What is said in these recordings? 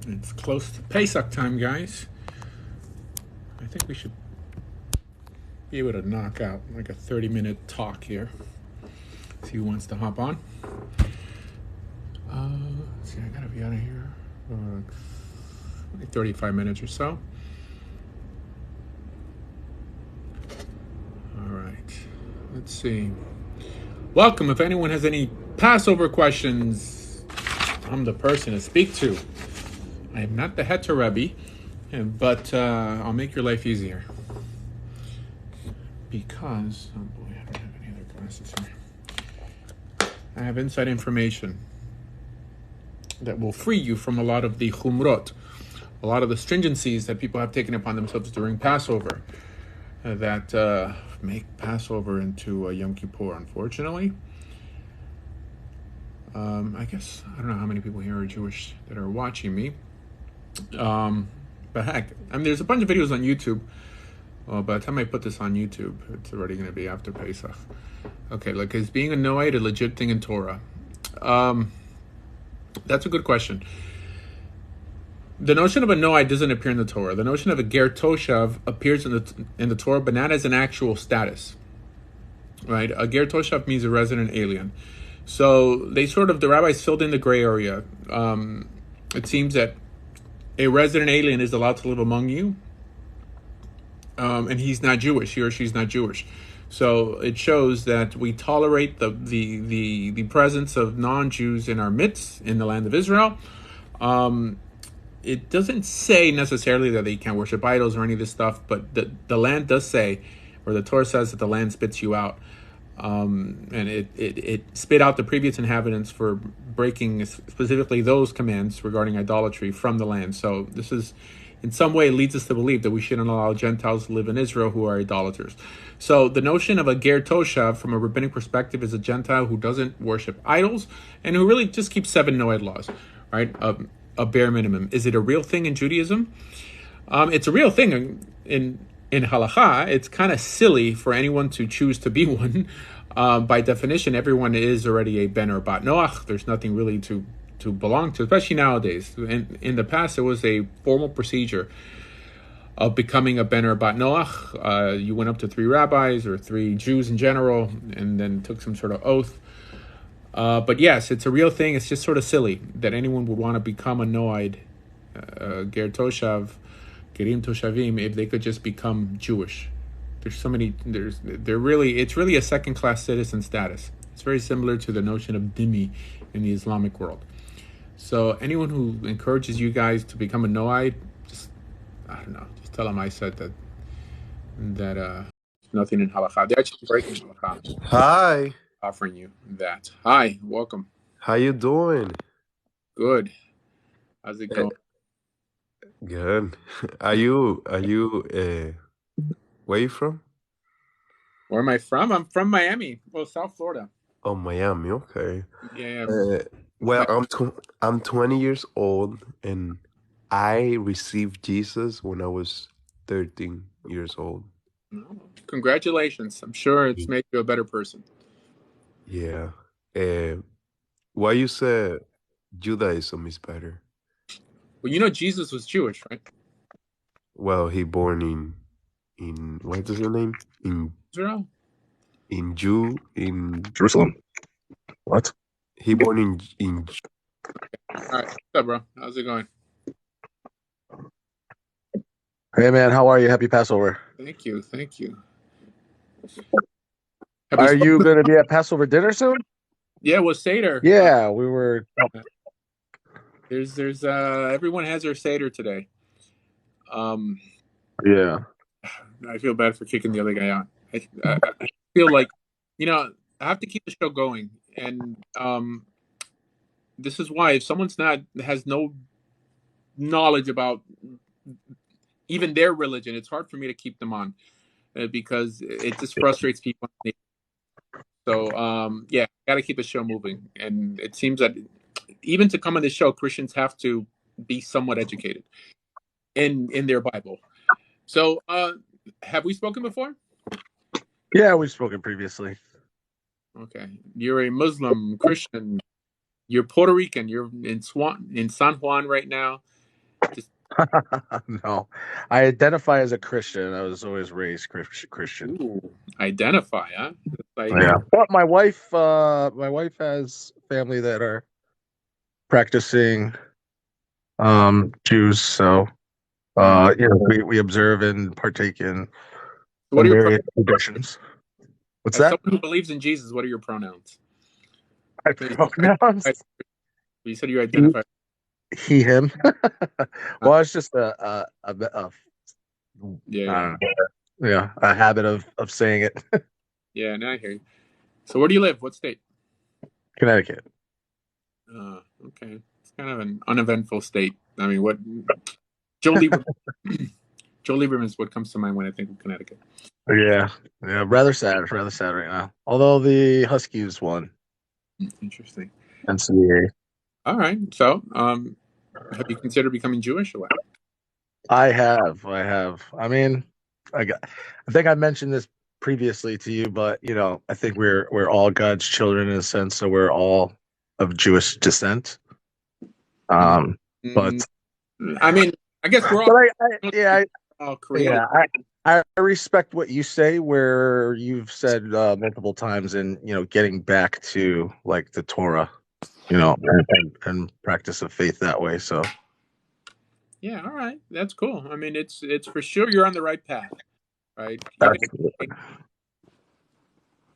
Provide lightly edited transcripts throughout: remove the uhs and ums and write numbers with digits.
It's close to Pesach time, guys. I think we should be able to knock out like a 30-minute talk here. See who wants to hop on. Let's see, I gotta be out of here like 35 minutes or so. All right, let's see. Welcome. If anyone has any Passover questions, I'm the person to speak to. I am not the Heter Rebbe, but I'll make your life easier. Because, oh boy, I don't have any other glasses here. I have inside information that will free you from a lot of the chumrot, a lot of the stringencies that people have taken upon themselves during Passover that make Passover into a Yom Kippur, unfortunately. I guess, I don't know how many people here are Jewish that are watching me. But heck, I mean, there's a bunch of videos on YouTube. Well, by the time I put this on YouTube, it's already going to be after Pesach. Okay, like, is being a Noahide a legit thing in Torah? That's a good question. The notion of a Noahide doesn't appear in the Torah. The notion of a Ger Toshav appears in the Torah, but not as an actual status. Right? A Ger Toshav means a resident alien. So the rabbis filled in the gray area. It seems that a resident alien is allowed to live among you, and he's not Jewish, he or she's not Jewish. So it shows that we tolerate the presence of non-Jews in our midst, in the land of Israel. It doesn't say necessarily that they can't worship idols or any of this stuff, but the land does say, or the Torah says that the land spits you out. And it spit out the previous inhabitants for breaking specifically those commands regarding idolatry from the land. So this is, in some way, leads us to believe that we shouldn't allow Gentiles to live in Israel who are idolaters. So the notion of a Ger Toshav from a rabbinic perspective is a Gentile who doesn't worship idols and who really just keeps 7 Noahide laws, right? A bare minimum. Is it a real thing in Judaism? It's a real thing in halakha. It's kind of silly for anyone to choose to be one. By definition, everyone is already a ben or bat noach. There's nothing really to belong to, especially nowadays. In the past, it was a formal procedure of becoming a ben or bat noach. You went up to 3 rabbis or 3 Jews in general, and then took some sort of oath. But yes, it's a real thing. It's just sort of silly that anyone would want to become a Noahide, Ger Toshav, Gerim Toshavim, if they could just become Jewish. There's so many. It's really a second-class citizen status. It's very similar to the notion of dhimmi in the Islamic world. So anyone who encourages you guys to become a Noahide, just tell them I said that nothing in halakha. They're actually breaking halakha. Hi. Offering you that. Hi, welcome. How you doing? Good. How's it going? Good. Are you where you from? Where am I from? I'm from Miami. Well, South Florida. Oh, Miami. Okay. Yeah. Well, I'm 20 years old, and I received Jesus when I was 13 years old. Congratulations. I'm sure it's made you a better person. Yeah. Why you said Judaism is better? Well, Jesus was Jewish, right? Well, he born in what is your name? In Israel? In Jerusalem. What? He born in All right. What's up, bro? How's it going? Hey, man. How are you? Happy Passover. Thank you. Are you going to be at Passover dinner soon? Yeah, with Seder. Yeah, we were. There's everyone has their Seder today. Yeah. I feel bad for kicking the other guy out. I feel like, I have to keep the show going, and this is why if someone's has no knowledge about even their religion, it's hard for me to keep them on because it just frustrates people. So got to keep the show moving, and it seems that even to come on the show, Christians have to be somewhat educated in their Bible. So have we spoken before? Yeah, we've spoken previously. Okay. You're a Muslim, Christian. You're Puerto Rican. You're in San Juan right now. Just No, I identify as a Christian. I was always raised Christian. ooh, identify, huh? It's like Yeah, but my wife has family that are practicing Jews, so we observe and partake in what are some your various traditions. What's as that? someone who believes in Jesus, what are your pronouns? My So pronouns? you said you He, identify. him. Uh, Well, it's just a yeah, I yeah, don't know. Yeah, a habit of saying it. yeah. Now I hear you. So where do you live? What state? Connecticut. Okay. It's kind of an uneventful state. I mean, what Joe Lieberman, Joe Lieberman is what comes to mind when I think of Connecticut. Yeah, yeah. Rather sad right now. Although the Huskies won Interesting. NCAA. All right. So, have you considered becoming Jewish or what? I have. I mean, I think I mentioned this previously to you, but I think we're all God's children in a sense, so we're all of Jewish descent. Um, but Mm, I mean, I guess we're but all yeah, created. I respect what you say, where you've said multiple times in getting back to like the Torah, and practice of faith that way. So Yeah. All right. That's cool. I mean, it's for sure you're on the right path, right? Even that's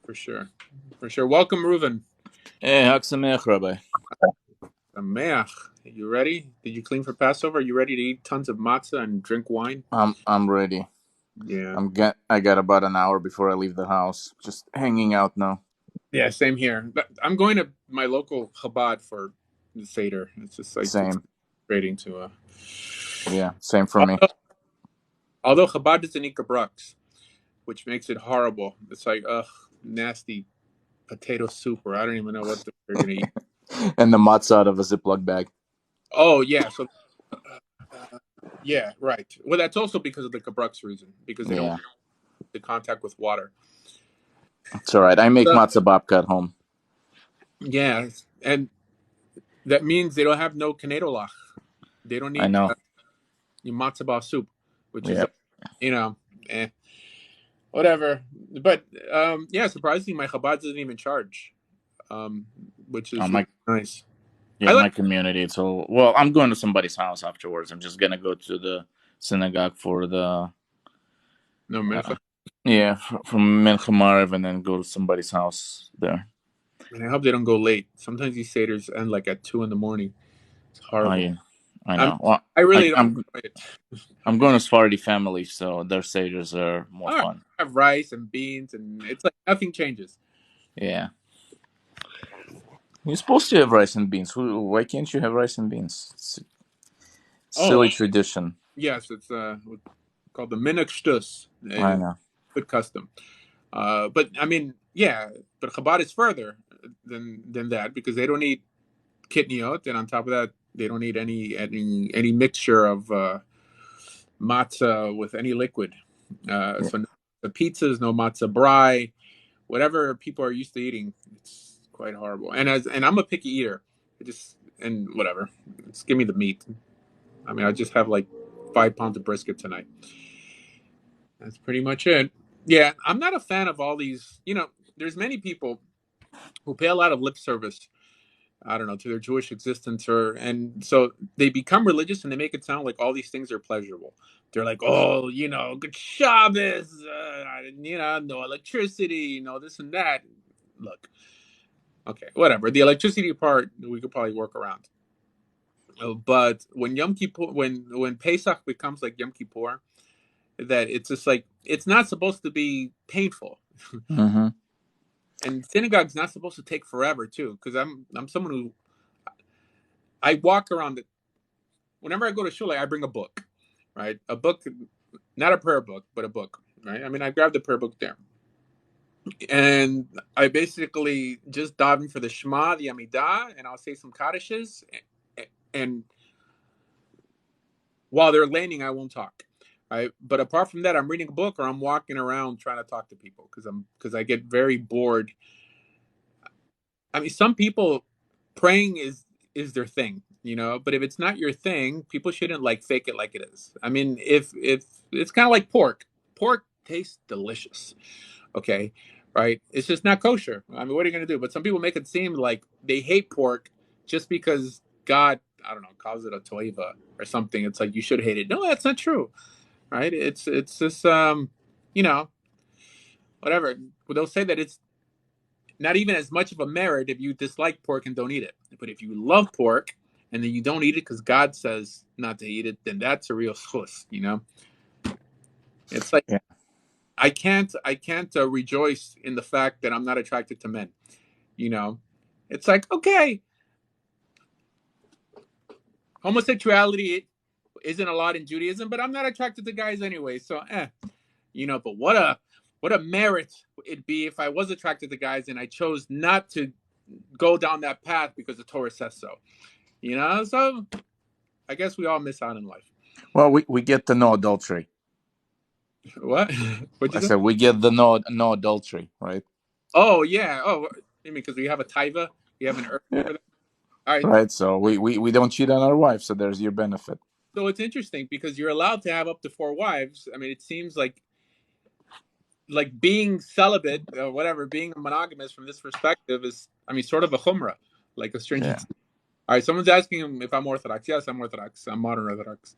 for sure, for sure. Welcome, Reuven. Hey, Hag Sameach, Rabbi. Sameach. You ready? Did you clean for Passover? Are you ready to eat tons of matzah and drink wine? I'm ready. Yeah. I got about an hour before I leave the house. Just hanging out now. Yeah, same here. But I'm going to my local Chabad for the Seder. It's just like it's Same. frustrating to Yeah, same for me. although Chabad doesn't eat gebrux, which makes it horrible. It's like nasty potato soup, or I don't even know what they're gonna eat. And the matzah out of a Ziploc bag. Oh yeah, so yeah, right. Well, that's also because of the gebrux reason, because they don't Yeah, want the contact with water. it's all right. I make So, matzah babka at home. yeah, and that means they don't have no kanedolach. They don't I need know. matzo ball soup, which is Yeah. you know, eh, whatever. But yeah, surprisingly, my Chabad doesn't even charge, um, which is really My nice. I yeah, like my community. So well, I'm going to somebody's house afterwards. I'm just gonna go to the synagogue for the no mincha, from Mincha Maariv and then go to somebody's house there. and I hope they don't go late. Sometimes these seders end like at 2 a.m. It's horrible. I I mean, know. Well, I really don't I'm enjoy it. I'm going to Sephardi family, so their seders are more All right, fun. I have rice and beans, and it's like nothing changes. Yeah. You're supposed to have rice and beans. Why can't you have rice and beans? It's a Oh silly tradition. yes, it's called the minhag shtus. I It's know. good custom. But I mean, yeah, but Chabad is further than that because they don't eat kitniot, and on top of that, they don't eat any mixture of matzah with any liquid. Yeah. So no matzah pizzas, no matzah brie, whatever people are used to eating, it's quite horrible. And I'm a picky eater. And whatever, just give me the meat. I mean, I just have like 5 pounds of brisket tonight. That's pretty much it. Yeah, I'm not a fan of all these. There's many people who pay a lot of lip service, I don't know, to their Jewish existence, and so they become religious and they make it sound like all these things are pleasurable. They're like, oh, good Shabbos, no electricity, this and that. Look, okay, whatever. The electricity part we could probably work around. But when Yom Kippur, when Pesach becomes like Yom Kippur, that it's just like it's not supposed to be painful. Mm-hmm. And synagogue's not supposed to take forever too, because I'm someone who I walk around it. Whenever I go to shul, I bring a book, right? A book, not a prayer book, but a book, right? I mean, I grabbed the prayer book there, and I basically just dive in for the Shema, the Amidah, and I'll say some kaddishes, and while they're landing, I won't talk, Right? But apart from that, I'm reading a book or I'm walking around trying to talk to people because I get very bored. I mean, some people praying is their thing, but if it's not your thing, people shouldn't like fake it like it is. I mean, if it's kind of like pork. Pork tastes delicious, okay? Right? It's just not kosher. I mean, what are you going to do? But some people make it seem like they hate pork just because God, I don't know, calls it a toiva or something. It's like you should hate it. No, that's not true. Right? It's just you know, whatever. They'll say that it's not even as much of a merit if you dislike pork and don't eat it. But if you love pork and then you don't eat it because God says not to eat it, then that's a real schus. It's like Yeah. I can't rejoice in the fact that I'm not attracted to men. It's like, okay, homosexuality isn't a lot in Judaism, but I'm not attracted to guys anyway. So, but what a merit it'd be if I was attracted to guys and I chose not to go down that path because the Torah says so. So I guess we all miss out in life. Well, we get the no adultery. What? What'd I you say? said we get the no adultery, right? Oh yeah. Oh, you mean because we have a taiva, we have an earth Yeah. for that. All right. Right. So we don't cheat on our wife. So there's your benefit. So it's interesting because you're allowed to have up to 4 wives. I mean, it seems like being celibate or whatever, being monogamous from this perspective is, I mean, sort of a chumrah, like a stringency. Yeah. All right, someone's asking him if I'm Orthodox. Yes, I'm Orthodox. I'm modern Orthodox.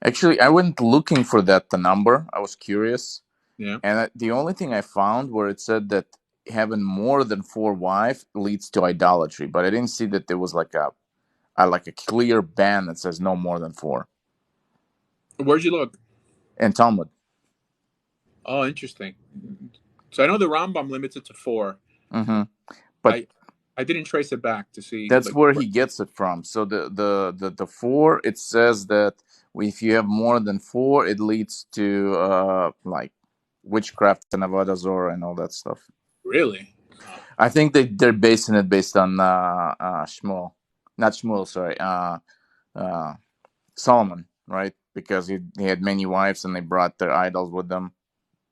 Actually, I went looking for the number. I was curious, Yeah. and the only thing I found where it said that having more than 4 wives leads to idolatry, but I didn't see that there was like a clear ban that says no more than 4. Where'd you look? And Talmud. Oh, interesting. So I know the Rambam limits it to 4. Mm-hmm. But I didn't trace it back to see. that's Like, where he gets it from. So the 4, it says that if you have more than 4, it leads to like witchcraft and avodah zarah and all that stuff. really? I think they're basing it based on Shmuel, not Shmuel, sorry, uh, Solomon, right? Because he had many wives and they brought their idols with them.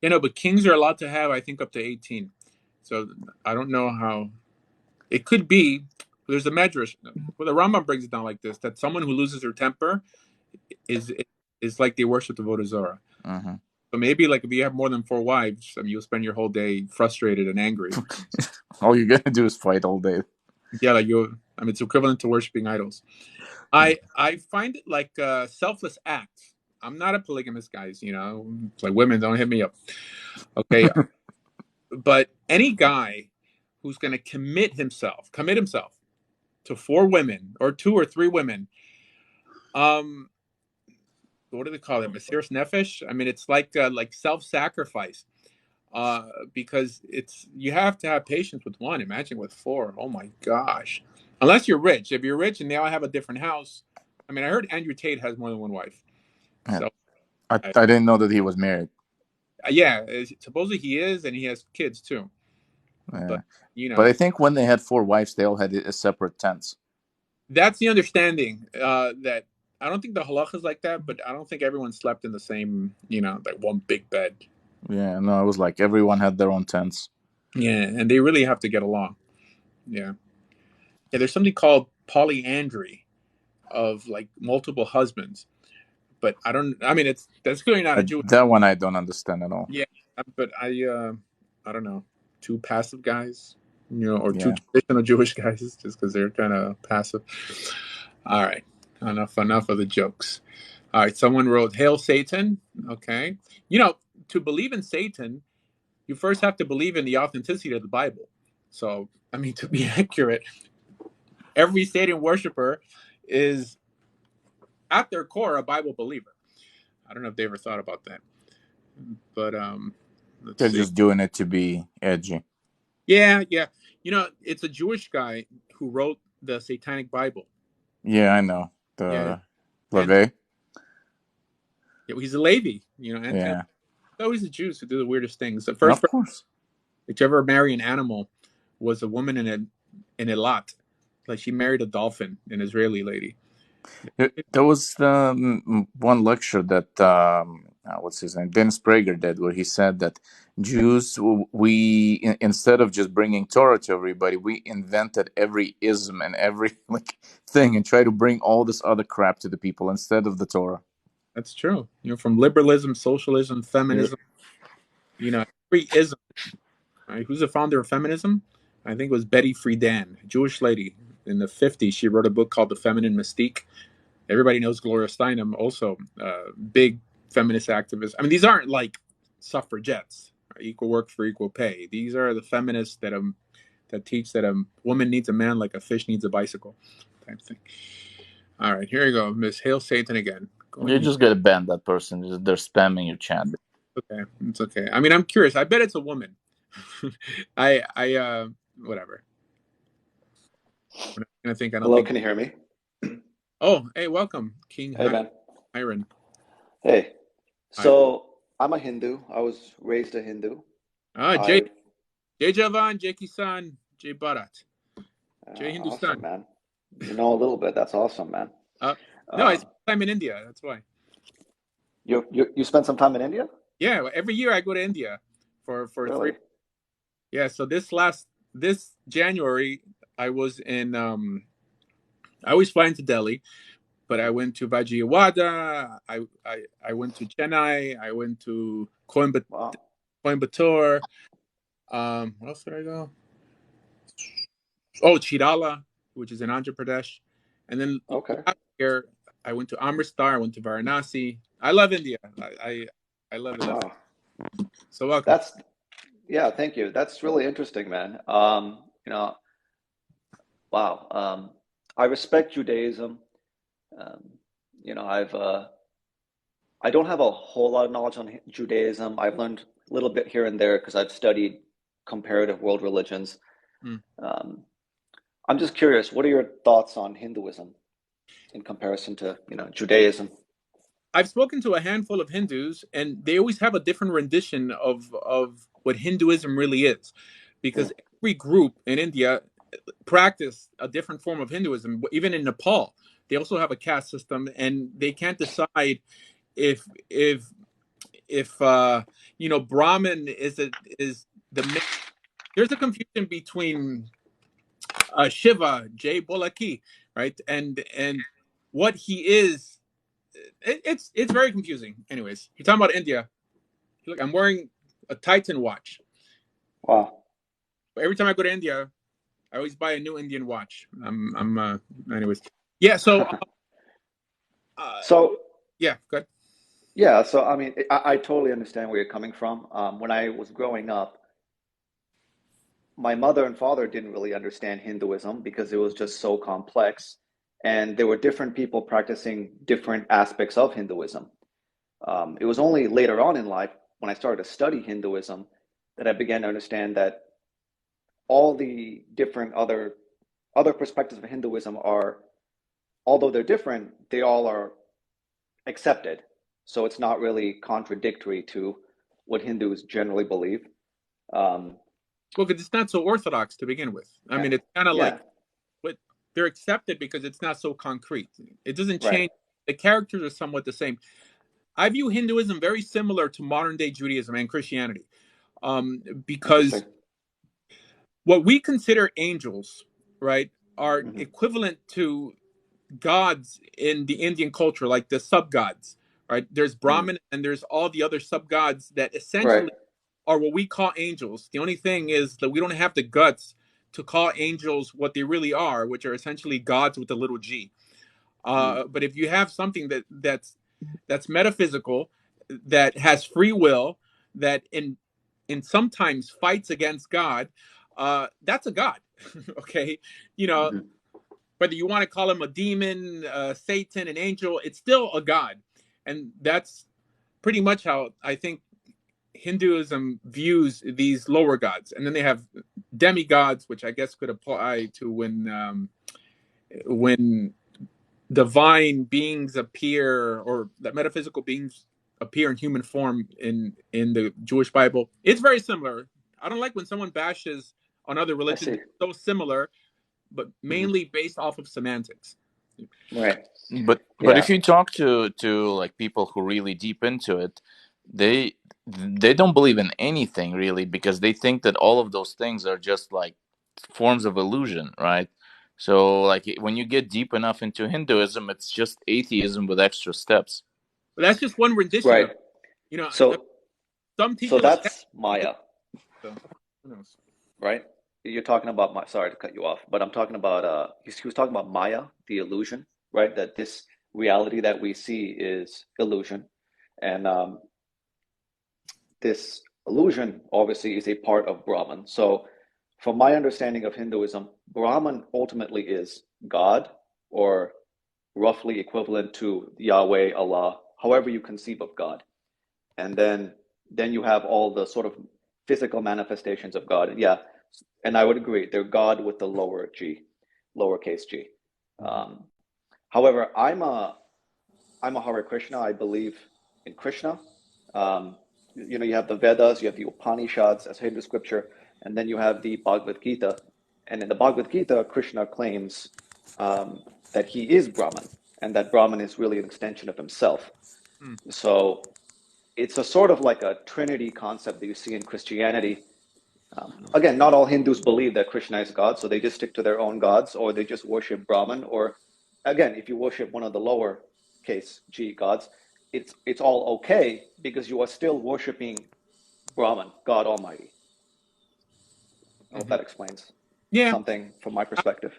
But kings are allowed to have, I think, up to 18. So I don't know how. It could be. There's a medrash. Well, the Rambam brings it down like this: that someone who loses their temper is like they worship the avodah zarah. Mm-hmm. So maybe like if you have more than 4 wives, I mean, you'll spend your whole day frustrated and angry. All you're gonna do is fight all day. Yeah, I mean, it's equivalent to worshiping idols. I find it like a selfless act. I'm not a polygamous, guys. It's like women don't hit me up. Okay, but any guy who's going to commit himself to 4 women or 2 or 3 women, what do they call it? Mesiras nefesh. I mean, it's like self-sacrifice. Because you have to have patience with one. Imagine with 4. Oh my gosh! Unless you're rich. If you're rich and they all have a different house, I mean, I heard Andrew Tate has more than 1 wife. Yeah. So I didn't know that he was married. yeah, supposedly he is, and he has kids too. Yeah. But But I think when they had 4 wives, they all had a separate tents. that's the understanding. That I don't think the halacha is like that, but I don't think everyone slept in the same, like one big bed. Yeah, no, it was like everyone had their own tents. Yeah, and they really have to get along. Yeah. There's something called polyandry, of like multiple husbands, but I mean, that's clearly not a Jewish. That one I don't understand at all. Yeah, but I don't know, 2 passive guys, or 2 Yeah. traditional Jewish guys, just because they're kind of passive. All right, enough of the jokes. All right, someone wrote, "Hail Satan." Okay, to believe in Satan, you first have to believe in the authenticity of the Bible. So, I mean, to be accurate, every Satan worshiper is at their core a Bible believer. I don't know if they ever thought about that, but They're just doing it to be edgy. Yeah. It's a Jewish guy who wrote the Satanic Bible. Yeah, I know. Levy. He's a Levi. Yeah. It's always the Jews who do the weirdest things. The Of first course. to ever marry an animal was a woman in Eilat. Like, she married a dolphin, an Israeli lady. There was one lecture that what's his name, Dennis Prager did, where he said that Jews, instead of just bringing Torah to everybody, we invented every ism and every like thing and try to bring all this other crap to the people instead of the Torah. That's true. From liberalism, socialism, feminism, every ism. Right? Who's the founder of feminism? I think it was Betty Friedan, a Jewish lady in the 50s. She wrote a book called The Feminine Mystique. Everybody knows Gloria Steinem, also big feminist activist. I mean, these aren't like suffragettes, right? Equal work for equal pay. These are the feminists that teach that a woman needs a man like a fish needs a bicycle, type thing. All right, here you go, Miss Hail Satan again. You just gotta ban that person. They're spamming your chat. Okay, it's okay. I mean, I'm curious. I bet it's a woman. Whatever. I think I don't Hello, think. can you hear me? Oh, hey, welcome, King Hey, man. Hiron. Hey. So I'm a Hindu. I was raised a Hindu. Jay Javan, Jay Kisan, Jay Bharat, Jay Hindustan. Awesome, man. You know a little bit. That's awesome, man. No, I spent time in India. That's why. You spent some time in India? Yeah, every year I go to India for Really? 3. Yeah, so this January I was in. I always fly into Delhi, but I went to Vijayawada. I went to Chennai. I went to Coimbatore. Wow. Where else did I go? Oh, Chirala, which is in Andhra Pradesh. And then last year, I went to Amritsar. I went to Varanasi. I love India. I love it. Wow. So welcome. Thank you. That's really interesting, man. Wow. I respect Judaism. I don't have a whole lot of knowledge on Judaism. I've learned a little bit here and there because I've studied comparative world religions. I'm just curious, what are your thoughts on Hinduism in comparison to, Judaism? I've spoken to a handful of Hindus, and they always have a different rendition of what Hinduism really is, because every group in India practice a different form of Hinduism. Even in Nepal, they also have a caste system, and they can't decide if Brahmin is the main. There's a confusion between Shiva, Jay Bolaki, right, and what he is. It's very confusing. Anyways, you're talking about India. Look, I'm wearing a Titan watch. Wow. Every time I go to India, I always buy a new Indian watch. Anyways. Yeah, so yeah, good. Yeah, so I mean, I totally understand where you're coming from. When I was growing up, my mother and father didn't really understand Hinduism because it was just so complex, and there were different people practicing different aspects of Hinduism. It was only later on in life when I started to study Hinduism that I began to understand that all the different other perspectives of Hinduism are, although they're different, they all are accepted. So it's not really contradictory to what Hindus generally believe. Well, because it's not so orthodox to begin with. I mean, it's kind of like, but they're accepted because it's not so concrete. It doesn't change. Right. The characters are somewhat the same. I view Hinduism very similar to modern day Judaism and Christianity, because what we consider angels, right, are equivalent to gods in the Indian culture, like the sub-gods, right? There's Brahman and there's all the other sub-gods that essentially are what we call angels. The only thing is that we don't have the guts to call angels what they really are, which are essentially gods with a little g. But if you have something that's metaphysical, that has free will, that in sometimes fights against God, that's a god. Okay, whether you want to call him a demon, Satan, an angel, it's still a god. And that's pretty much how I think Hinduism views these lower gods. And then they have demigods, which I guess could apply to when divine beings appear, or that metaphysical beings appear in human form in the Jewish Bible. It's very similar. I don't like when someone bashes on other religions. It's so similar, but mainly based off of semantics. Right. But Yeah. if you talk to like people who really deep into it, they don't believe in anything really, because they think that all of those things are just like forms of illusion, right? So like when you get deep enough into Hinduism, it's just atheism with extra steps. But that's just one rendition of Right. it. You know, So some so teachers like that. that's Maya, So who knows? right? You're talking about sorry to cut you off, but I'm talking about he was talking about Maya, the illusion, right? That this reality that we see is illusion. And this illusion obviously is a part of Brahman. So from my understanding of Hinduism, Brahman ultimately is God, or roughly equivalent to Yahweh, Allah, however you conceive of God. And then you have all the sort of physical manifestations of God. Yeah, and I would agree, they're God with the lower G, lowercase G. Um, However, I'm a Hare Krishna. I believe in Krishna. Um, you have the Vedas, you have the Upanishads as Hindu scripture, and then you have the Bhagavad Gita. And in the Bhagavad Gita, Krishna claims that he is Brahman, and that Brahman is really an extension of himself. Hmm. So it's a sort of like a trinity concept that you see in Christianity. Again, not all Hindus believe that Krishna is God, so they just stick to their own gods, or they just worship Brahman. Or again, if you worship one of the lower case G gods, it's all okay because you are still worshiping Brahman, God Almighty. I hope Mm-hmm. that explains Yeah, something from my perspective.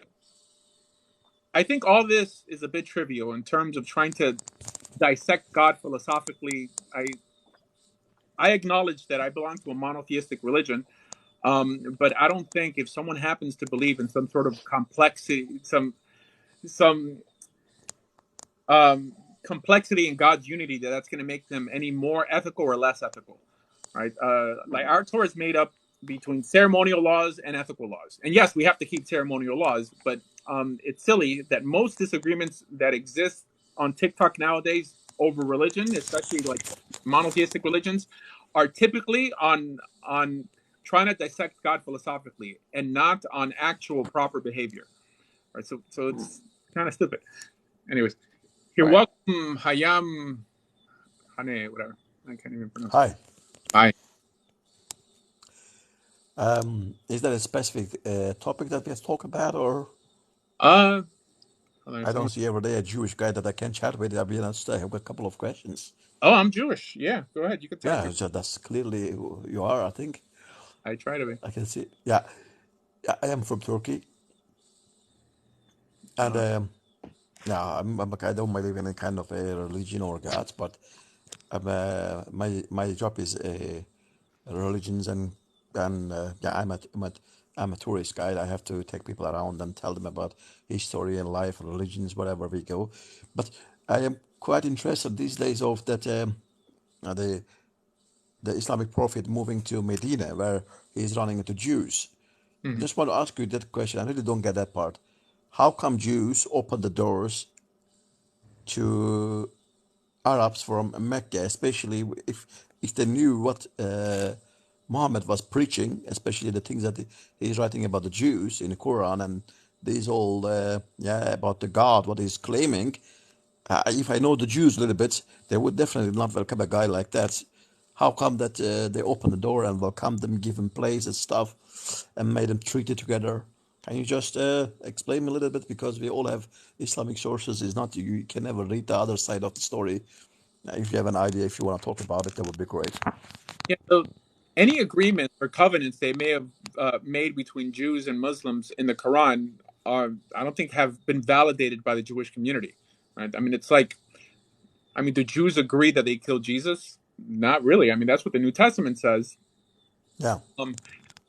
I think all this is a bit trivial in terms of trying to dissect God philosophically. I acknowledge that I belong to a monotheistic religion, but I don't think if someone happens to believe in some sort of complexity, some um, complexity in God's unity, that's going to make them any more ethical or less ethical, right? Like our Torah is made up between ceremonial laws and ethical laws, and yes, we have to keep ceremonial laws, but it's silly that most disagreements that exist on TikTok nowadays over religion, especially like monotheistic religions, are typically on trying to dissect God philosophically and not on actual proper behavior. Right? So it's kind of stupid. Anyways, you're Right. welcome, Hayam Hane, whatever. I can't even pronounce it. Hi. Hi. Is there a specific topic that we have to talk about, or Uh, hold on, I don't someone. see every day a Jewish guy that I can chat with? I'll be honest, I have a couple of questions. Oh, I'm Jewish. Yeah, go ahead. You can tag Yeah, me. so that's clearly who you are. I think I try to be. I can see. Yeah, yeah, I am from Turkey, and Uh, yeah, I don't believe in any kind of a religion or gods, but my job is religions and yeah, I'm a tourist guide. I have to take people around and tell them about history and life, religions, wherever we go. But I am quite interested these days of that uh, the the Islamic prophet moving to Medina, where he's running into Jews. I mhm. just want to ask you that question. I really don't get that part. How come Jews open the doors to Arabs from Mecca, especially if they knew what Muhammad was preaching, especially the things that he's writing about the Jews in the Quran and these all yeah about the God what he's claiming. If I know the Jews a little bit, they would definitely not welcome a guy like that. How come that they open the door and welcome them, give them place and stuff, and made them treat it together? Can you just explain a little bit, because we all have Islamic sources? Is not you can never read the other side of the story. If you have an idea, if you want to talk about it, that would be great. Yeah. So any agreements or covenants they may have made between Jews and Muslims in the Quran are, I don't think, have been validated by the Jewish community. Right? I mean, it's like, I mean, do Jews agree that they killed Jesus? Not really. I mean, that's what the New Testament says. Yeah. Um,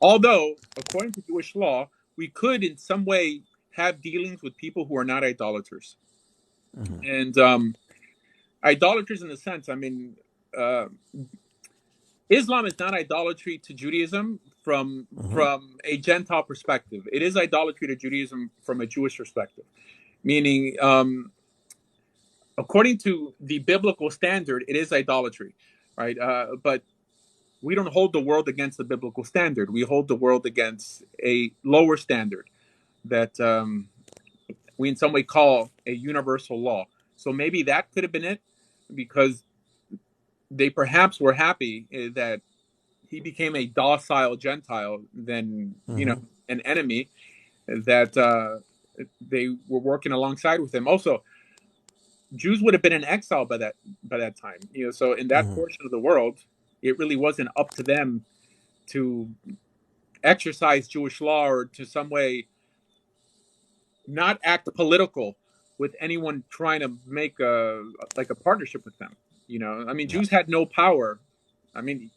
Although, according to Jewish law, we could in some way have dealings with people who are not idolaters. And idolaters in the sense, I mean, uh, Islam is not idolatry to Judaism from a Gentile perspective. It is idolatry to Judaism from a Jewish perspective, meaning, according to the biblical standard, it is idolatry, right? But we don't hold the world against the biblical standard. We hold the world against a lower standard that we in some way call a universal law. So maybe that could have been it, because they perhaps were happy that he became a docile Gentile than, an enemy that they were working alongside with him. Also, Jews would have been in exile by that time. So in that portion of the world, it really wasn't up to them to exercise Jewish law or to some way not act political with anyone trying to make a partnership with them. I mean, Yeah. Jews had no power. I mean,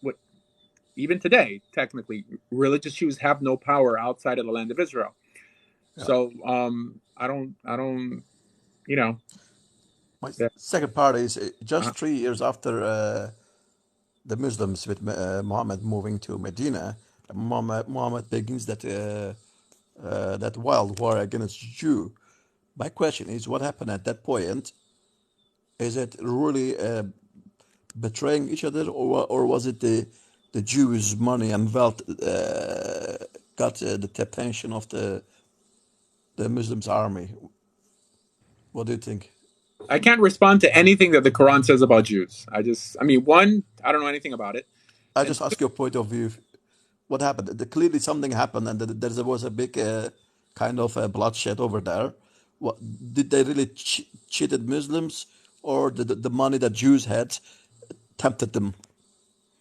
even today, technically, religious Jews have no power outside of the land of Israel. Yeah. So I don't, My that, second part is just 3 years after the Muslims with Muhammad moving to Medina, Muhammad begins that wild war against Jew. My question is, what happened at that point? Is it really betraying each other, or was it the Jews' money and wealth got the attention of the Muslims' army? What do you think? I can't respond to anything that the Quran says about Jews. I mean, one, I don't know anything about it, I and just ask your point of view. What happened? Clearly, something happened, and there was a big kind of bloodshed over there. What did they really cheated Muslims, or the money that Jews had tempted them?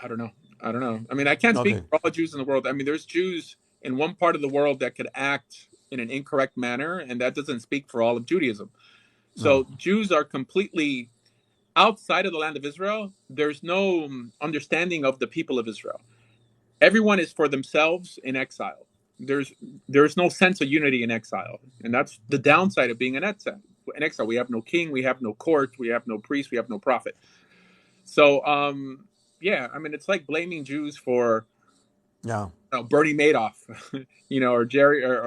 I don't know. I don't know. I mean, I can't speak Okay, for all Jews in the world. I mean, there's Jews in one part of the world that could act in an incorrect manner, and that doesn't speak for all of Judaism. no, So Jews are completely outside of the land of Israel. There's no understanding of the people of Israel. Everyone is for themselves in exile. There's no sense of unity in exile, and that's the downside of being an exile. In exile, we have no king, we have no court, we have no priest, we have no prophet. So, yeah, I mean, it's like blaming Jews for yeah, Bernie Madoff, or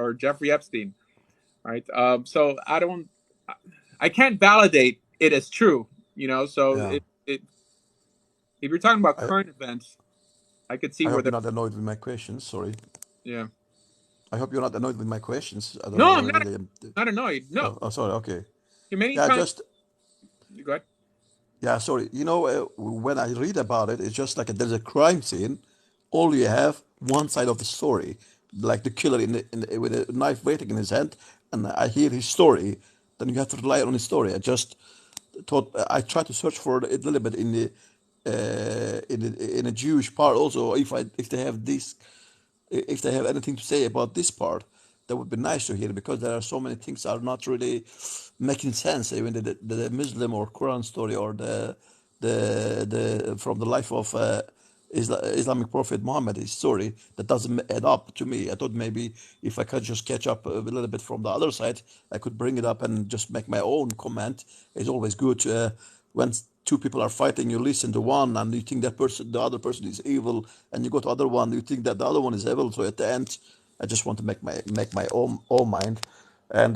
or Jeffrey Epstein, right? So I can't validate it as true, So yeah. if you're talking about I current events, I could see I where hope you're the not annoyed with my questions. Sorry, yeah. I hope you're not annoyed with my questions. I don't No, know I'm not really. not annoyed. No, Sorry. Okay. many Yeah, times. just Go ahead. yeah. Sorry. When I read about it, it's just like there's a crime scene. All you have one side of the story, like the killer with a knife waiting in his hand, and I hear his story. Then you have to rely on his story. I tried to search for it a little bit in a Jewish part also. If they have this, if they have anything to say about this part, that would be nice to hear, because there are so many things that are not really making sense. Even the Muslim or Quran story, or the from the life of Islamic prophet Muhammad, his story, that doesn't add up to me. I thought maybe if I could just catch up a little bit from the other side, I could bring it up and just make my own comment. It's always good when two people are fighting, you listen to one and you think the other person is evil, and you go to other one, you think that the other one is evil. So at the end, I just want to make my own mind, and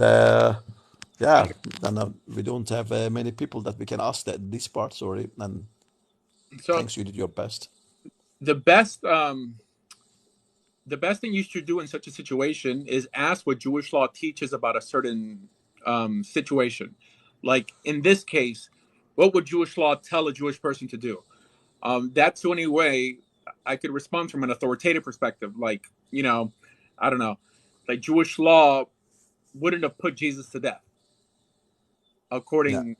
yeah, and we don't have many people that we can ask that this part. Sorry, and So thanks, you did your best. the best the best thing you should do in such a situation is ask what Jewish law teaches about a certain situation. Like in this case, what would Jewish law tell a Jewish person to do? That's the only way I could respond from an authoritative perspective. Like, I don't know, like Jewish law wouldn't have put Jesus to death, Yeah, according,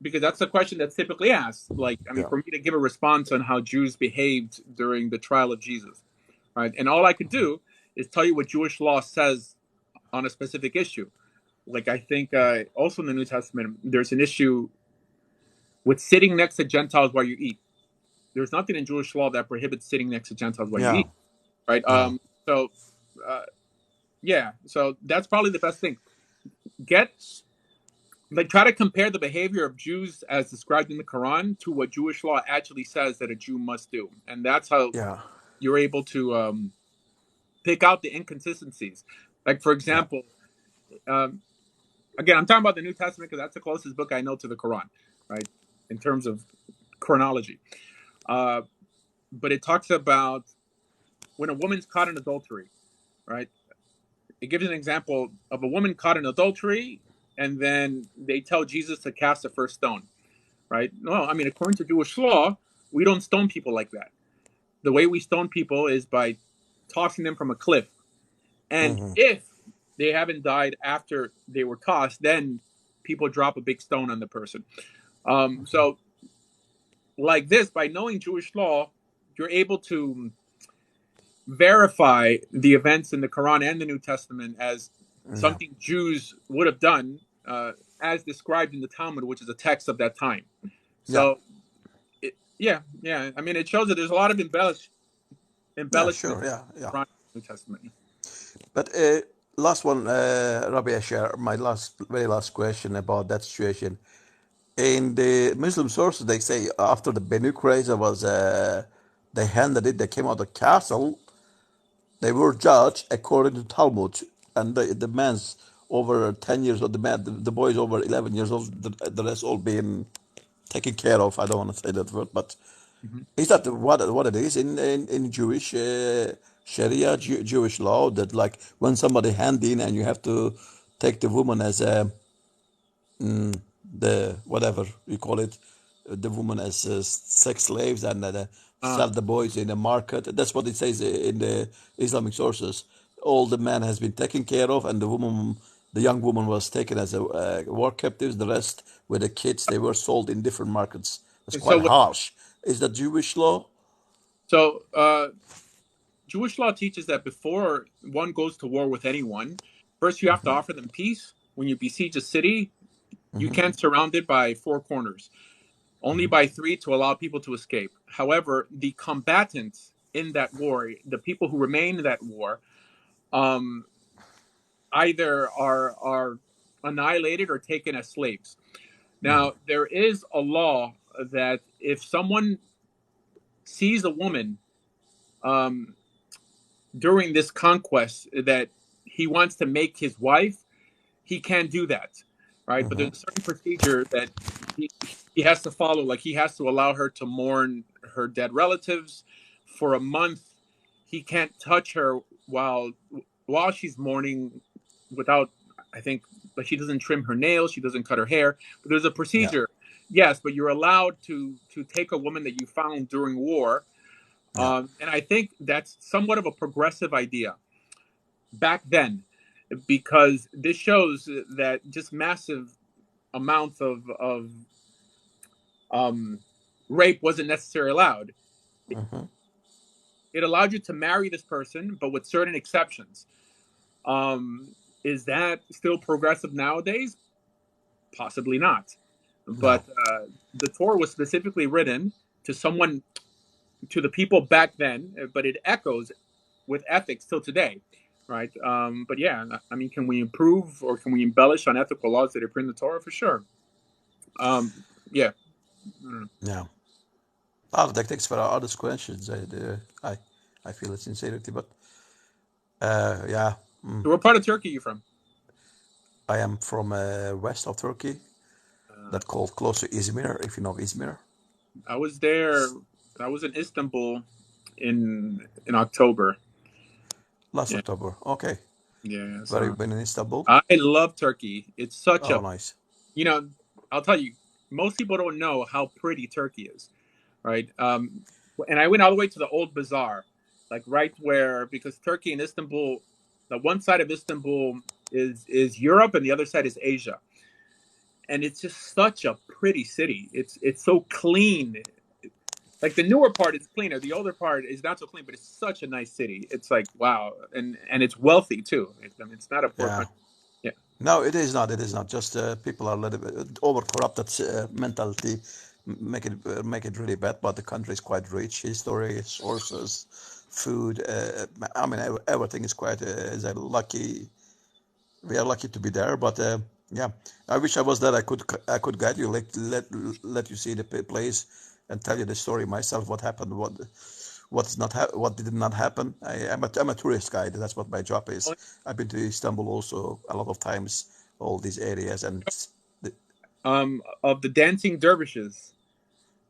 because that's the question that's typically asked. Like, I mean, yeah, for me to give a response on how Jews behaved during the trial of Jesus, right? And all I could do is tell you what Jewish law says on a specific issue. Like, I think also in the New Testament, there's an issue with sitting next to Gentiles while you eat. There's nothing in Jewish law that prohibits sitting next to Gentiles while you yeah, eat, right? yeah, So uh, yeah, so that's probably the best thing. Get Try to compare the behavior of Jews as described in the Quran to what Jewish law actually says that a Jew must do, and that's how yeah, you're able to pick out the inconsistencies. Like, for yeah, example, um, again, I'm talking about the New Testament because that's the closest book I know to the Quran, right? In terms of chronology. Uh, but it talks about when a woman's caught in adultery, right? it gives an example of a woman caught in adultery, and then they tell Jesus to cast the first stone, right? No, I mean, according to Jewish law, we don't stone people like that. The way we stone people is by tossing them from a cliff. And if they haven't died after they were tossed, then people drop a big stone on the person. So, like this, by knowing Jewish law, you're able to verify the events in the Quran and the New Testament as something Jews would have done, as described in the Talmud, which is a text of that time. So, yeah. I mean, it shows that there's a lot of embellishment in the Quran and the New Testament. But last one, Rabbi Asher, my very last question about that situation. In the Muslim sources, they say after the Benu Qurayza was, they handed it, they came out of the castle, they were judged according to Talmud, and the man's over 10 years old, the boy's over 11 years old, the rest all being taken care of. I don't want to say that word, but is that what it is in Jewish Sharia, Jewish law, that like when somebody hand in and you have to take the woman as the whatever you call it, the woman as sex slaves, and sell the boys in the market. That's what it says in the Islamic sources. All the man has been taken care of, and the young woman was taken as a war captives. The rest were the kids. They were sold in different markets. It's quite harsh. Is that Jewish law? So, Jewish law teaches that before one goes to war with anyone, first you have to offer them peace. When you besiege a city, you can't surround it by four corners, only by three to allow people to escape. However, the combatants in that war, the people who remain in that war, either are annihilated or taken as slaves. Now, there is a law that if someone sees a woman during this conquest that he wants to make his wife, he can't do that, right? But there's a certain procedure that he has to follow. Like he has to allow her to mourn her dead relatives for a month. He can't touch her while she's mourning without, I think, but she doesn't trim her nails, she doesn't cut her hair. But there's a procedure. Yes, but you're allowed to take a woman that you found during war. And I think that's somewhat of a progressive idea back then, because this shows that just massive amounts of rape wasn't necessarily allowed. It allowed you to marry this person, but with certain exceptions. Is that still progressive nowadays? Possibly not. But the Torah was specifically written to the people back then, but it echoes with ethics till today, right? But yeah, I mean, can we improve or can we embellish on ethical laws that are in the Torah? For sure. Yeah. Yeah. Thanks for all these questions. I feel it's sincerity, but yeah. So what part of Turkey are you from? I am from west of Turkey, that called close to Izmir, if you know Izmir. I was there. I was in Istanbul in October. Last October. Okay. Yeah. Where have you been in Istanbul? I love Turkey. It's such nice. You know, I'll tell you, most people don't know how pretty Turkey is, right? And I went all the way to the old bazaar, like right where, because Turkey and Istanbul, the one side of Istanbul is Europe and the other side is Asia. And it's just such a pretty city. It's so clean. Like the newer part is cleaner. The older part is not so clean, but it's such a nice city. It's like, wow. And it's wealthy too. It's not a poor country. Yeah. No, it is not. It is not. Just people are a little bit over corrupted mentality, make it really bad. But the country is quite rich, history, sources, food. I mean, everything is quite. Is a lucky. We are lucky to be there. But yeah, I wish I was there. I could guide you, let you see the place, and tell you the story myself. What happened? What did not happen? I'm a tourist guide. That's what my job is. I've been to Istanbul also a lot of times, all these areas, and of the dancing dervishes.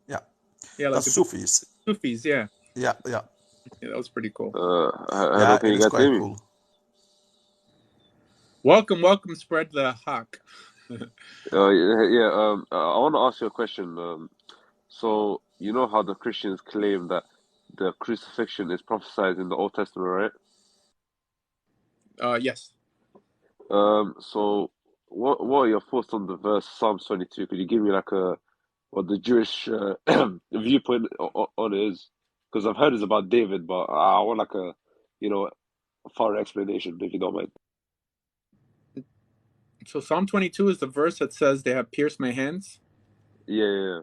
Yeah, like that's Sufis. Sufis, yeah. Yeah, that was pretty cool. Yeah, it is quite cool. Welcome, welcome. Spread the hawk. I want to ask you a question. So you know how the Christians claim that the crucifixion is prophesied in the Old Testament, right? Yes. So what are your thoughts on the verse Psalms 22? Could you give me like a what the Jewish viewpoint on it is? Because I've heard it's about David, but I want like a a thorough explanation if you don't mind. So Psalm 22 is the verse that says they have pierced my hands. Yeah.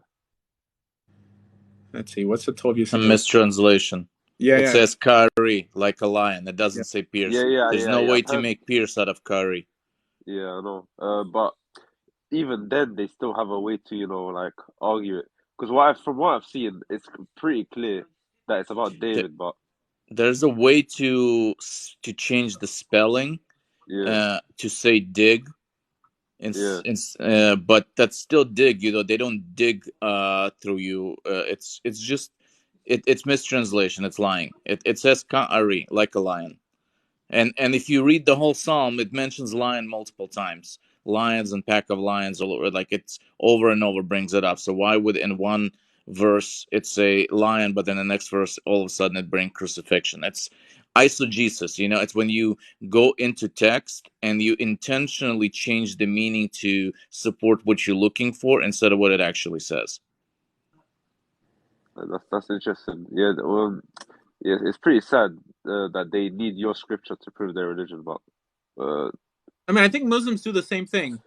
Let's see, what's the Tobias? A mistranslation. Yeah, It says Kari, like a lion. It doesn't yeah. say pierce. There's no Yeah. way I've to heard. make pierce out of Kari. Yeah, I know. But even then, they still have a way to like argue it. Because from what I've seen, it's pretty clear that it's about David. But There's a way to change the spelling yeah, to say dig. yeah, But that's still dig. They don't dig through you. It's just it's mistranslation. It's lying. It says Ka'ari, like a lion. And if you read the whole psalm, it mentions lion multiple times. Lions and pack of lions all over. Like it's over and over brings it up. So why would in one verse it say lion, but then the next verse all of a sudden it bring crucifixion? It's eisegesis. It's when you go into text and you intentionally change the meaning to support what you're looking for instead of what it actually says. that's interesting. Yeah, yeah, it's pretty sad that they need your scripture to prove their religion. But I mean, I think Muslims do the same thing.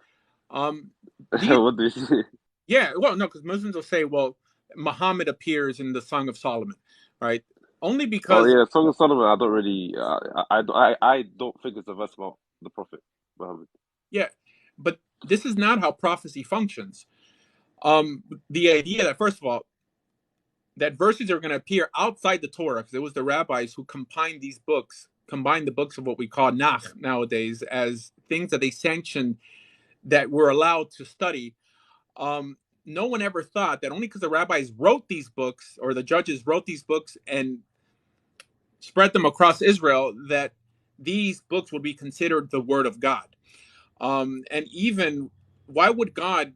These, what do you see? yeah, well, no, because Muslims will say, well, Muhammad appears in the Song of Solomon, right? Only Oh because, yeah, Song of Solomon. I don't really. I don't think it's a verse about the Prophet Muhammad. yeah, but this is not how prophecy functions. The idea that, first of all, that verses are going to appear outside the Torah, because it was the rabbis who combined the books of what we call Nach nowadays as things that they sanctioned that were allowed to study. No one ever thought that only because the rabbis wrote these books or the judges wrote these books and spread them across Israel that these books would be considered the word of God. And even why would God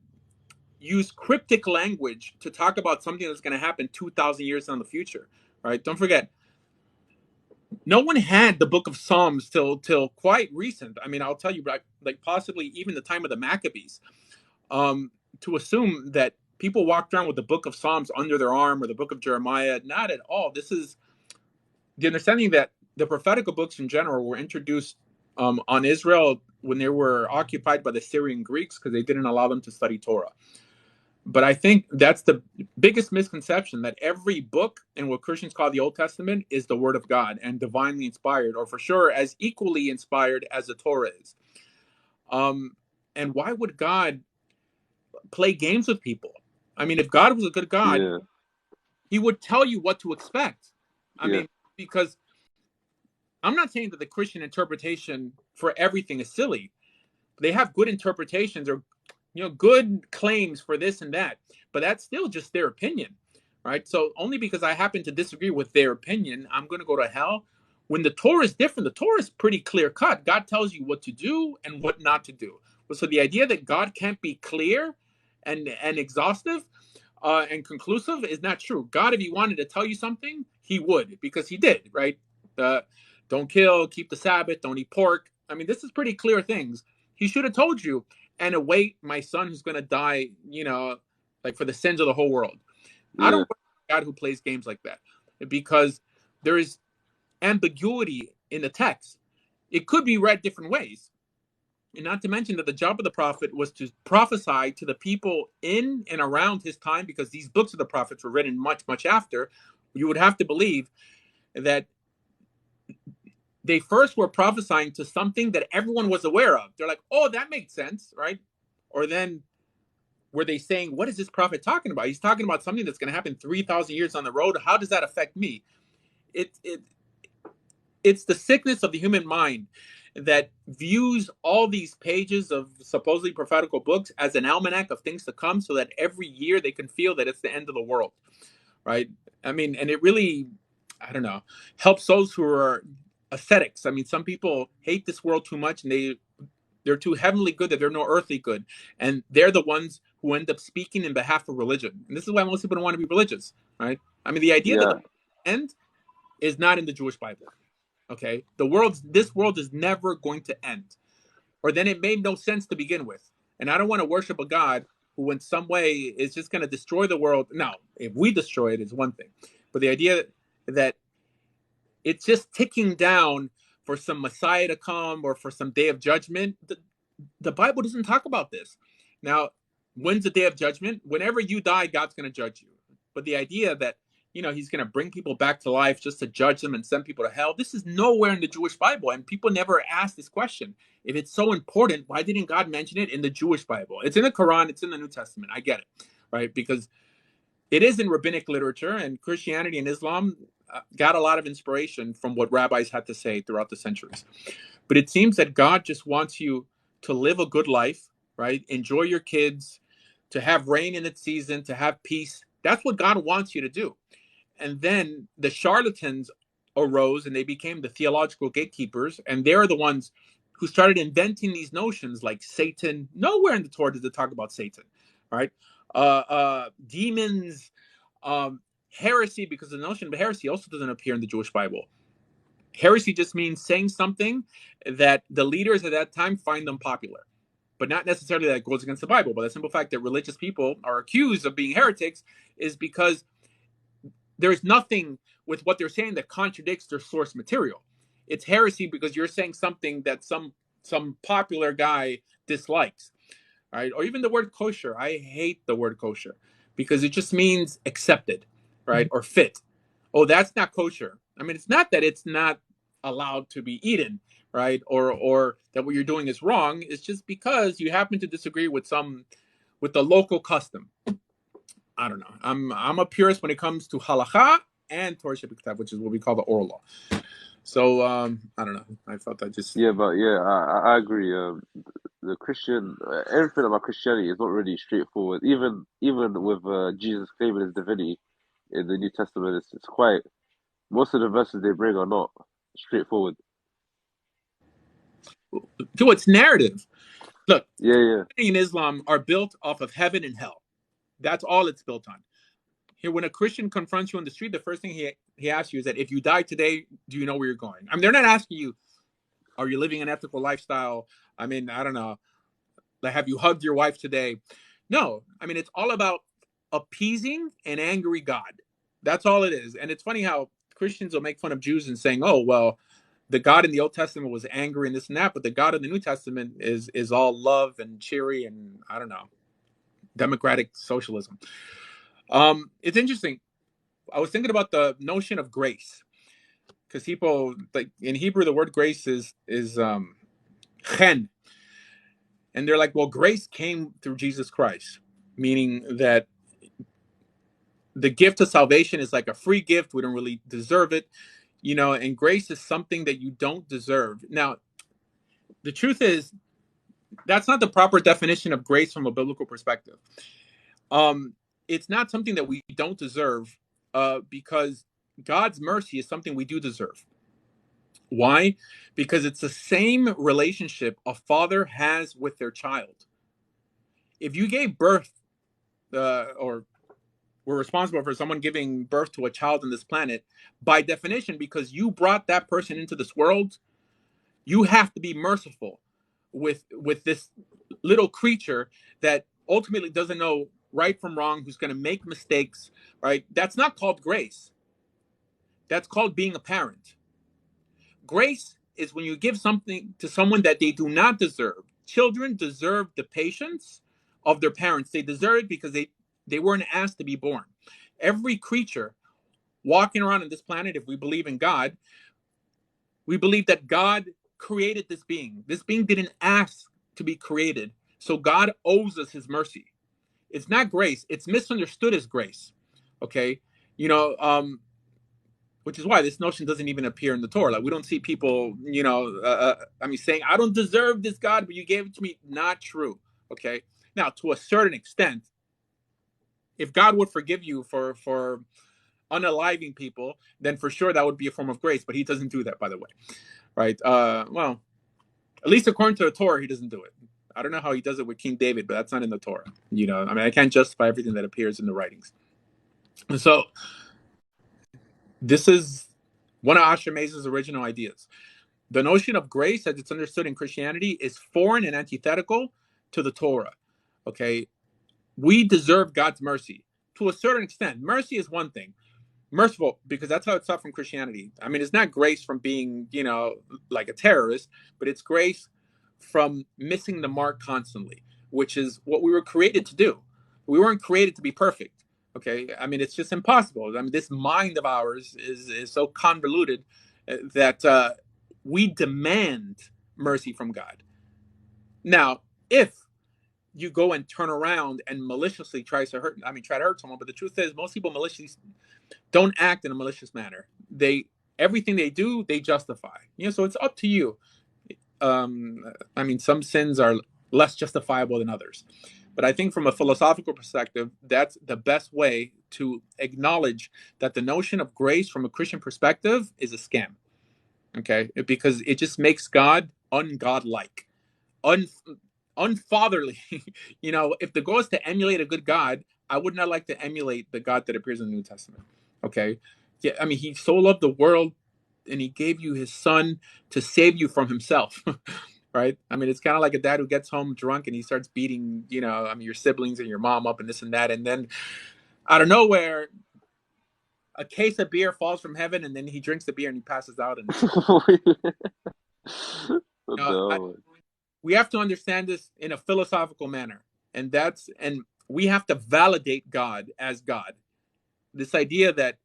use cryptic language to talk about something that's going to happen 2,000 years in the future? Right? Don't forget, no one had the book of Psalms till quite recent. I mean, I'll tell you, like possibly even the time of the Maccabees. To assume that people walked around with the book of Psalms under their arm or the book of Jeremiah, not at all. This is the understanding that the prophetical books in general were introduced on Israel when they were occupied by the Syrian Greeks because they didn't allow them to study Torah. But I think that's the biggest misconception, that every book in what Christians call the Old Testament is the Word of God and divinely inspired, or for sure as equally inspired as the Torah is. And why would God play games with people? I mean, if God was a good God, Yeah, he would tell you what to expect. I yeah, mean, because I'm not saying that the Christian interpretation for everything is silly. They have good interpretations or good claims for this and that, but that's still just their opinion, right? So only because I happen to disagree with their opinion, I'm going to go to hell. When the Torah is different, the Torah is pretty clear cut. God tells you what to do and what not to do. So the idea that God can't be clear and exhaustive and conclusive is not true. God, if he wanted to tell you something, he would, because he did, right? Don't kill, keep the Sabbath, don't eat pork. I mean, this is pretty clear things. He should have told you, and await my son who's going to die, like for the sins of the whole world. I don't yeah, want a God who plays games like that, because there is ambiguity in the text. It could be read different ways. And not to mention that the job of the prophet was to prophesy to the people in and around his time, because these books of the prophets were written much, much after. You would have to believe that they first were prophesying to something that everyone was aware of. They're like, oh, that makes sense, right? Or then were they saying, what is this prophet talking about? He's talking about something that's going to happen 3,000 years on the road. How does that affect me? It's the sickness of the human mind that views all these pages of supposedly prophetical books as an almanac of things to come, so that every year they can feel that it's the end of the world, right? I mean, and it really, I don't know, helps those who are ascetics. I mean, some people hate this world too much and they They're too heavenly good that they're no earthly good. And they're the ones who end up speaking in behalf of religion. And this is why most people don't want to be religious, right? I mean, the idea that Yeah, the end is not in the Jewish Bible. Okay, this world is never going to end, or then it made no sense to begin with. And I don't want to worship a God who, in some way, is just going to destroy the world. Now, if we destroy it, is one thing, but the idea that it's just ticking down for some Messiah to come or for some day of judgment, the Bible doesn't talk about this. Now, when's the day of judgment? Whenever you die, God's going to judge you. But the idea that, he's going to bring people back to life just to judge them and send people to hell, this is nowhere in the Jewish Bible. And people never ask this question. If it's so important, why didn't God mention it in the Jewish Bible? It's in the Quran, it's in the New Testament. I get it, right? Because it is in rabbinic literature, and Christianity and Islam got a lot of inspiration from what rabbis had to say throughout the centuries. But it seems that God just wants you to live a good life, right? Enjoy your kids, to have rain in its season, to have peace. That's what God wants you to do. And then the charlatans arose and they became the theological gatekeepers. And they're the ones who started inventing these notions like Satan. Nowhere in the Torah does it talk about Satan, right? Demons, heresy, because the notion of heresy also doesn't appear in the Jewish Bible. Heresy just means saying something that the leaders at that time find them popular, but not necessarily that it goes against the Bible. But the simple fact that religious people are accused of being heretics is because there's nothing with what they're saying that contradicts their source material. It's heresy because you're saying something that some popular guy dislikes, right? Or even the word kosher. I hate the word kosher because it just means accepted, right? Or fit. Oh, that's not kosher. I mean, it's not that it's not allowed to be eaten, right? Or that what you're doing is wrong. It's just because you happen to disagree with the local custom. I don't know. I'm a purist when it comes to halakha and Torah Shebiktav, which is what we call the oral law. So I don't know. I felt I just yeah, but yeah, I agree. The Christian, everything about Christianity is not really straightforward. Even with Jesus claiming his divinity in the New Testament, it's quite. Most of the verses they bring are not straightforward. do its narrative. Look, Yeah, in Islam are built off of heaven and hell. That's all it's built on. Here, when a Christian confronts you on the street, the first thing he asks you is that if you die today, do you know where you're going? I mean, they're not asking you, are you living an ethical lifestyle? I mean, I don't know. Like, have you hugged your wife today? No. I mean, it's all about appeasing an angry God. That's all it is. And it's funny how Christians will make fun of Jews and saying, oh, well, the God in the Old Testament was angry and this and that, but the God in the New Testament is all love and cheery and, I don't know, democratic socialism. It's interesting. I was thinking about the notion of grace, because people, like in Hebrew, the word grace is chen, and they're like, well, grace came through Jesus Christ, meaning that the gift of salvation is like a free gift. We don't really deserve it, and grace is something that you don't deserve. Now, the truth is, that's not the proper definition of grace from a biblical perspective. It's not something that we don't deserve, because God's mercy is something we do deserve. Why? Because it's the same relationship a father has with their child. If you gave birth, or were responsible for someone giving birth to a child on this planet, by definition, because you brought that person into this world, you have to be merciful with this little creature that ultimately doesn't know right from wrong, who's going to make mistakes, right? That's not called grace. That's called being a parent. Grace is when you give something to someone that they do not deserve. Children deserve the patience of their parents. They deserve it because they weren't asked to be born. Every creature walking around on this planet, if we believe in God, we believe that God created this being. This being didn't ask to be created. So God owes us his mercy. It's not grace. It's misunderstood as grace. Okay? Which is why this notion doesn't even appear in the Torah. Like, we don't see people, saying, I don't deserve this, God, but you gave it to me. Not true. Okay? Now, to a certain extent, if God would forgive you for unaliving people, then for sure that would be a form of grace. But he doesn't do that, by the way. Right? At least according to the Torah, he doesn't do it. I don't know how he does it with King David, but that's not in the Torah. I mean, I can't justify everything that appears in the writings. And so this is one of Asher Meza's original ideas. The notion of grace, as it's understood in Christianity, is foreign and antithetical to the Torah. Okay, we deserve God's mercy to a certain extent. Mercy is one thing. Merciful, because that's how it's taught from Christianity. I mean, it's not grace from being, like a terrorist, but it's grace from missing the mark constantly, which is what we were created to do. We weren't created to be perfect. Okay, I mean, it's just impossible. I mean, this mind of ours is so convoluted that we demand mercy from God. Now, if you go and turn around and maliciously try to hurt someone, but the truth is, most people maliciously don't act in a malicious manner. Everything they do, they justify. So it's up to you. I mean, some sins are less justifiable than others. But I think from a philosophical perspective, that's the best way to acknowledge that the notion of grace from a Christian perspective is a scam. Okay? Because it just makes God ungodlike, unfatherly. If the goal is to emulate a good God, I would not like to emulate the God that appears in the New Testament. Okay? Yeah, I mean, he so loved the world and he gave you his son to save you from himself. Right? I mean, it's kind of like a dad who gets home drunk and he starts beating, your siblings and your mom up and this and that. And then out of nowhere, a case of beer falls from heaven and then he drinks the beer and he passes out. And we have to understand this in a philosophical manner. And we have to validate God as God. This idea that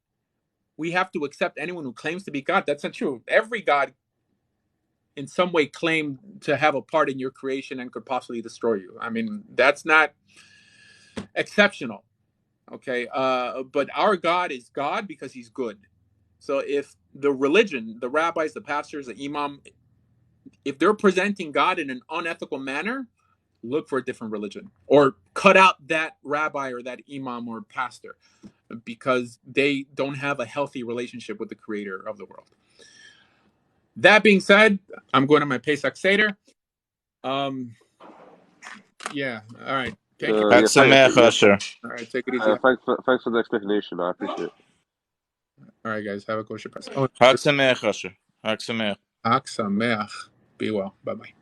we have to accept anyone who claims to be God, that's not true. Every God in some way claimed to have a part in your creation and could possibly destroy you. I mean, that's not exceptional. Okay. But our God is God because he's good. So if the religion, the rabbis, the pastors, the imam, if they're presenting God in an unethical manner, look for a different religion or cut out that rabbi or that imam or pastor because they don't have a healthy relationship with the creator of the world. That being said, I'm going to my Pesach Seder. Yeah. All right. Thank you. Chag Sameach, Asher. All right. Take it easy. Thanks for the explanation. I appreciate it. All right, guys. Have a kosher Pesach. Chag Sameach, Asher. Chag Sameach. Chag Sameach. Be well. Bye-bye.